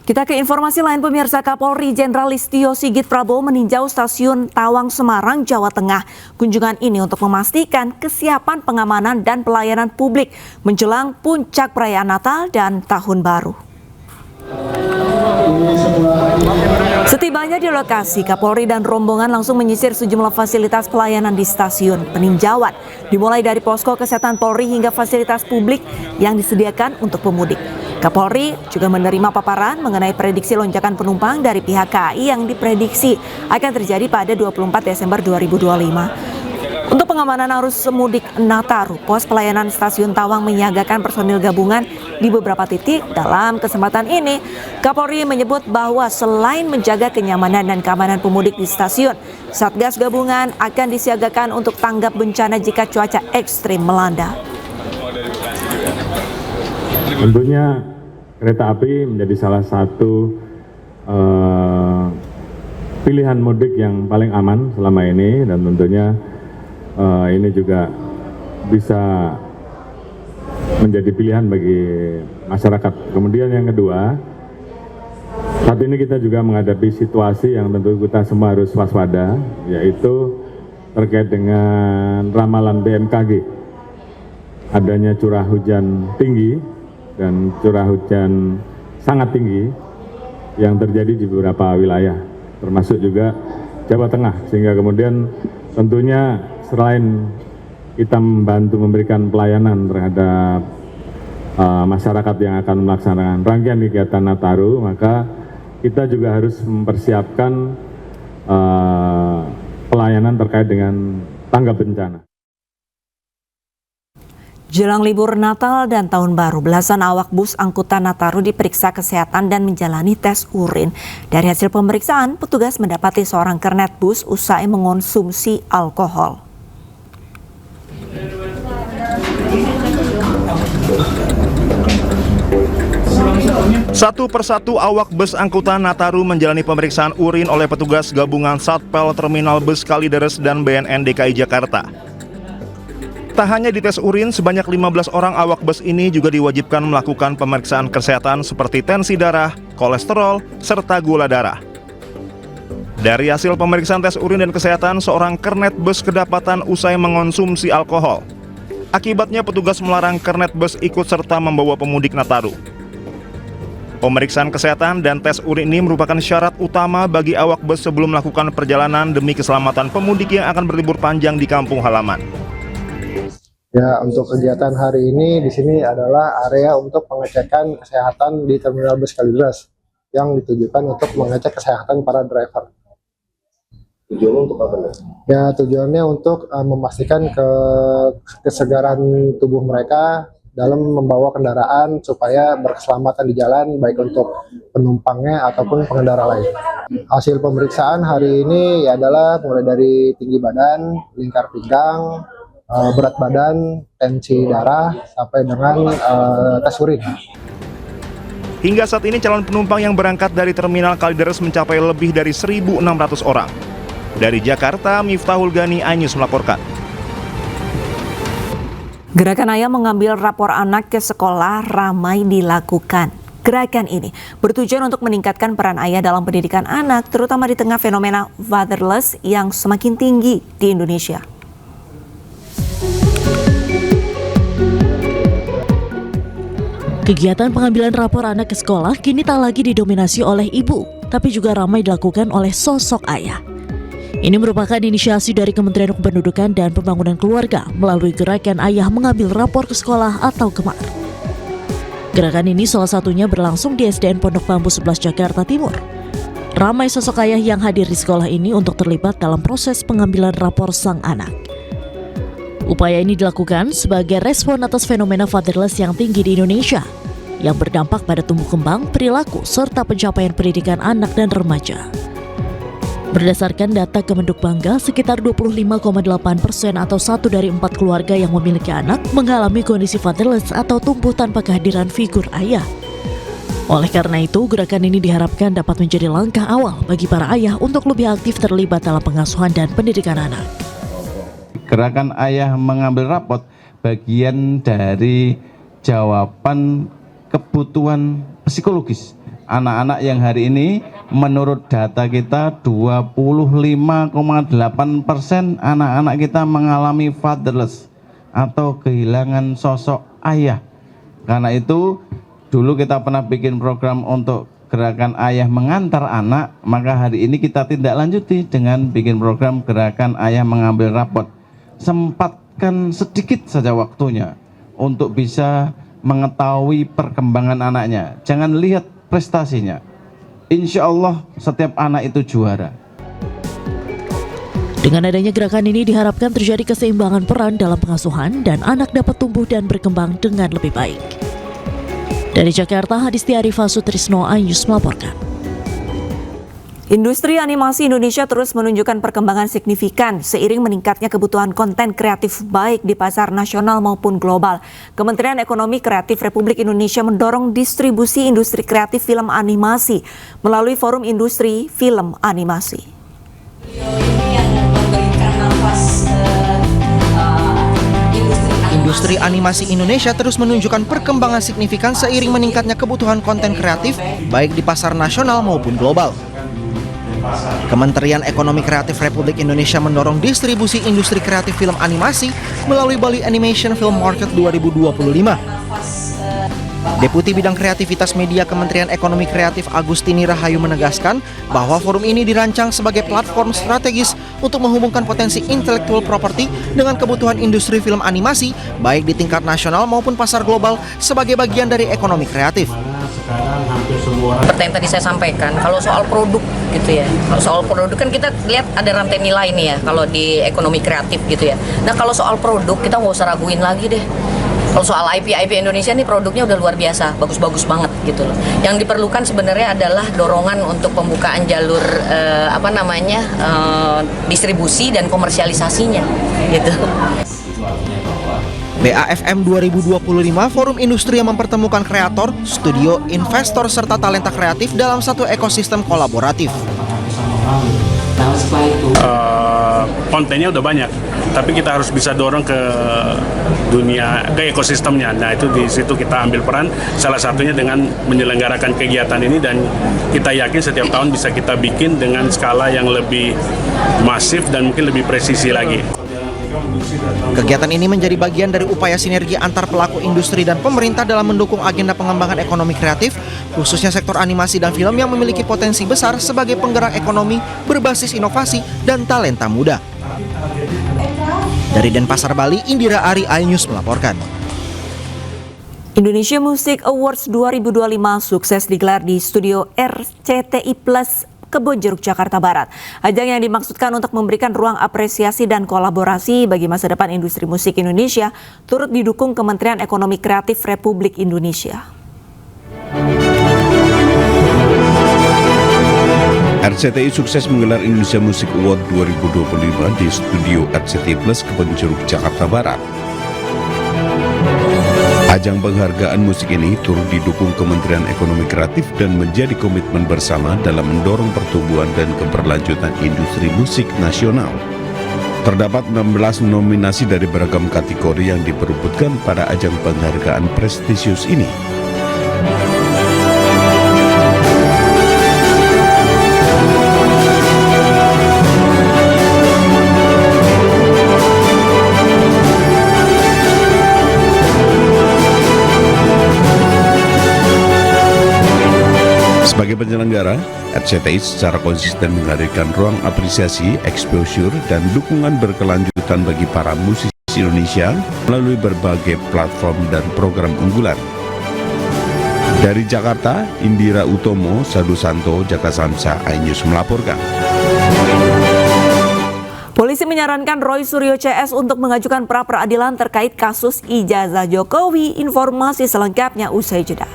Kita ke informasi lain, pemirsa. Kapolri Jenderal Listio Sigit Prabowo meninjau stasiun Tawang Semarang, Jawa Tengah. Kunjungan ini untuk memastikan kesiapan pengamanan dan pelayanan publik menjelang puncak perayaan Natal dan Tahun Baru. Setibanya di lokasi, Kapolri dan rombongan langsung menyisir sejumlah fasilitas pelayanan di stasiun. Peninjauan dimulai dari posko kesehatan Polri hingga fasilitas publik yang disediakan untuk pemudik. Kapolri juga menerima paparan mengenai prediksi lonjakan penumpang dari pihak KAI yang diprediksi akan terjadi pada 24 Desember 2025. Untuk pengamanan arus mudik Nataru, pos pelayanan stasiun Tawang menyiagakan personil gabungan di beberapa titik. Dalam kesempatan ini, Kapolri menyebut bahwa selain menjaga kenyamanan dan keamanan pemudik di stasiun, Satgas Gabungan akan disiagakan untuk tanggap bencana jika cuaca ekstrim melanda. Tentunya kereta api menjadi salah satu pilihan mudik yang paling aman selama ini, dan tentunya ini juga bisa menjadi pilihan bagi masyarakat. Kemudian yang kedua, saat ini kita juga menghadapi situasi yang tentu kita semua harus waspada, yaitu terkait dengan ramalan BMKG. Adanya curah hujan tinggi dan curah hujan sangat tinggi yang terjadi di beberapa wilayah, termasuk juga Jawa Tengah, sehingga kemudian tentunya selain kita membantu memberikan pelayanan terhadap masyarakat yang akan melaksanakan rangkaian kegiatan Nataru, maka kita juga harus mempersiapkan pelayanan terkait dengan tanggap bencana. Jelang libur Natal dan Tahun Baru, belasan awak bus angkutan Nataru diperiksa kesehatan dan menjalani tes urin. Dari hasil pemeriksaan, petugas mendapati seorang kernet bus usai mengonsumsi alkohol. Satu persatu awak bus angkutan Nataru menjalani pemeriksaan urin oleh petugas gabungan Satpel Terminal Bus Kalideres dan BNN DKI Jakarta. Tak hanya dites urin, sebanyak 15 orang awak bus ini juga diwajibkan melakukan pemeriksaan kesehatan seperti tensi darah, kolesterol, serta gula darah. Dari hasil pemeriksaan tes urin dan kesehatan, seorang kernet bus kedapatan usai mengonsumsi alkohol. Akibatnya petugas melarang kernet bus ikut serta membawa pemudik Nataru. Pemeriksaan kesehatan dan tes urin ini merupakan syarat utama bagi awak bus sebelum melakukan perjalanan demi keselamatan pemudik yang akan berlibur panjang di kampung halaman. Ya, untuk kegiatan hari ini di sini adalah area untuk pengecekan kesehatan di Terminal Bus Kalideres yang ditujukan untuk mengecek kesehatan para driver. Tujuannya untuk apa? Ya, tujuannya untuk memastikan kesegaran tubuh mereka dalam membawa kendaraan supaya berkeselamatan di jalan, baik untuk penumpangnya ataupun pengendara lain. Hasil pemeriksaan hari ini adalah mulai dari tinggi badan, lingkar pinggang, berat badan, tensi darah, sampai dengan tes urin. Hingga saat ini calon penumpang yang berangkat dari Terminal Kalideres mencapai lebih dari 1.600 orang. Dari Jakarta, Miftahul Gani, iNews melaporkan. Gerakan Ayah mengambil rapor anak ke sekolah ramai dilakukan. Gerakan ini bertujuan untuk meningkatkan peran ayah dalam pendidikan anak, terutama di tengah fenomena fatherless yang semakin tinggi di Indonesia. Kegiatan pengambilan rapor anak ke sekolah kini tak lagi didominasi oleh ibu, tapi juga ramai dilakukan oleh sosok ayah. Ini merupakan inisiasi dari Kementerian Kependudukan dan Pembangunan Keluarga melalui gerakan Ayah mengambil rapor ke sekolah atau Kemar. Gerakan ini salah satunya berlangsung di SDN Pondok Bambu 11 Jakarta Timur. Ramai sosok ayah yang hadir di sekolah ini untuk terlibat dalam proses pengambilan rapor sang anak. Upaya ini dilakukan sebagai respon atas fenomena fatherless yang tinggi di Indonesia, yang berdampak pada tumbuh kembang, perilaku, serta pencapaian pendidikan anak dan remaja. Berdasarkan data Kemenduk Bangga, sekitar 25,8% atau 1 dari 4 keluarga yang memiliki anak mengalami kondisi fatherless atau tumbuh tanpa kehadiran figur ayah. Oleh karena itu, gerakan ini diharapkan dapat menjadi langkah awal bagi para ayah untuk lebih aktif terlibat dalam pengasuhan dan pendidikan anak. Gerakan Ayah mengambil rapot bagian dari jawaban kebutuhan psikologis anak-anak yang hari ini menurut data kita 25,8% anak-anak kita mengalami fatherless atau kehilangan sosok ayah. Karena itu dulu kita pernah bikin program untuk gerakan ayah mengantar anak, maka hari ini kita tindak lanjuti dengan bikin program gerakan ayah mengambil rapot. Sempatkan sedikit saja waktunya untuk bisa mengetahui perkembangan anaknya. Jangan lihat prestasinya. Insya Allah setiap anak itu juara. Dengan adanya gerakan ini diharapkan terjadi keseimbangan peran dalam pengasuhan dan anak dapat tumbuh dan berkembang dengan lebih baik. Dari Jakarta, Hadisti Arifah Sutrisno, iNews melaporkan. Industri animasi Indonesia terus menunjukkan perkembangan signifikan seiring meningkatnya kebutuhan konten kreatif baik di pasar nasional maupun global. Kementerian Ekonomi Kreatif Republik Indonesia mendorong distribusi industri kreatif film animasi melalui Forum Industri Film Animasi. Industri animasi Indonesia terus menunjukkan perkembangan signifikan seiring meningkatnya kebutuhan konten kreatif baik di pasar nasional maupun global. Kementerian Ekonomi Kreatif Republik Indonesia mendorong distribusi industri kreatif film animasi melalui Bali Animation Film Market 2025. Deputi Bidang Kreativitas Media Kementerian Ekonomi Kreatif Agustini Rahayu menegaskan bahwa forum ini dirancang sebagai platform strategis untuk menghubungkan potensi intellectual property dengan kebutuhan industri film animasi baik di tingkat nasional maupun pasar global sebagai bagian dari ekonomi kreatif. Seperti yang tadi saya sampaikan, kalau soal produk gitu ya, kalau soal produk kan kita lihat ada rantai nilai nih ya kalau di ekonomi kreatif gitu ya. Nah kalau soal produk kita nggak usah raguin lagi deh. Kalau soal IP Indonesia nih produknya udah luar biasa, bagus-bagus banget gitu loh. Yang diperlukan sebenarnya adalah dorongan untuk pembukaan jalur distribusi dan komersialisasinya gitu. BAFM 2025 forum industri yang mempertemukan kreator, studio, investor, serta talenta kreatif dalam satu ekosistem kolaboratif. Kontennya udah banyak, tapi kita harus bisa dorong ke dunia, ke ekosistemnya. Nah itu di situ kita ambil peran, salah satunya dengan menyelenggarakan kegiatan ini, dan kita yakin setiap tahun bisa kita bikin dengan skala yang lebih masif dan mungkin lebih presisi lagi. Kegiatan ini menjadi bagian dari upaya sinergi antar pelaku industri dan pemerintah dalam mendukung agenda pengembangan ekonomi kreatif, khususnya sektor animasi dan film yang memiliki potensi besar sebagai penggerak ekonomi berbasis inovasi dan talenta muda. Dari Denpasar, Bali, Indira Ari, iNews melaporkan. Indonesia Music Awards 2025 sukses digelar di studio RCTI Plus Kebon Jeruk, Jakarta Barat. Ajang yang dimaksudkan untuk memberikan ruang apresiasi dan kolaborasi bagi masa depan industri musik Indonesia turut didukung Kementerian Ekonomi Kreatif Republik Indonesia. RCTI sukses menggelar Indonesia Music Award 2025 di studio RCTI Plus Kebon Jeruk, Jakarta Barat. Ajang penghargaan musik ini turut didukung Kementerian Ekonomi Kreatif dan menjadi komitmen bersama dalam mendorong pertumbuhan dan keberlanjutan industri musik nasional. Terdapat 16 nominasi dari beragam kategori yang diperebutkan pada ajang penghargaan prestisius ini. Sebagai penyelenggara, RCTI secara konsisten menghadirkan ruang apresiasi, exposure, dan dukungan berkelanjutan bagi para musisi Indonesia melalui berbagai platform dan program unggulan. Dari Jakarta, Indira Utomo, Sadu Santo, Jaka Samsa, iNews melaporkan. Polisi menyarankan Roy Suryo CS untuk mengajukan pra-peradilan terkait kasus ijazah Jokowi. Informasi selengkapnya usai jeda.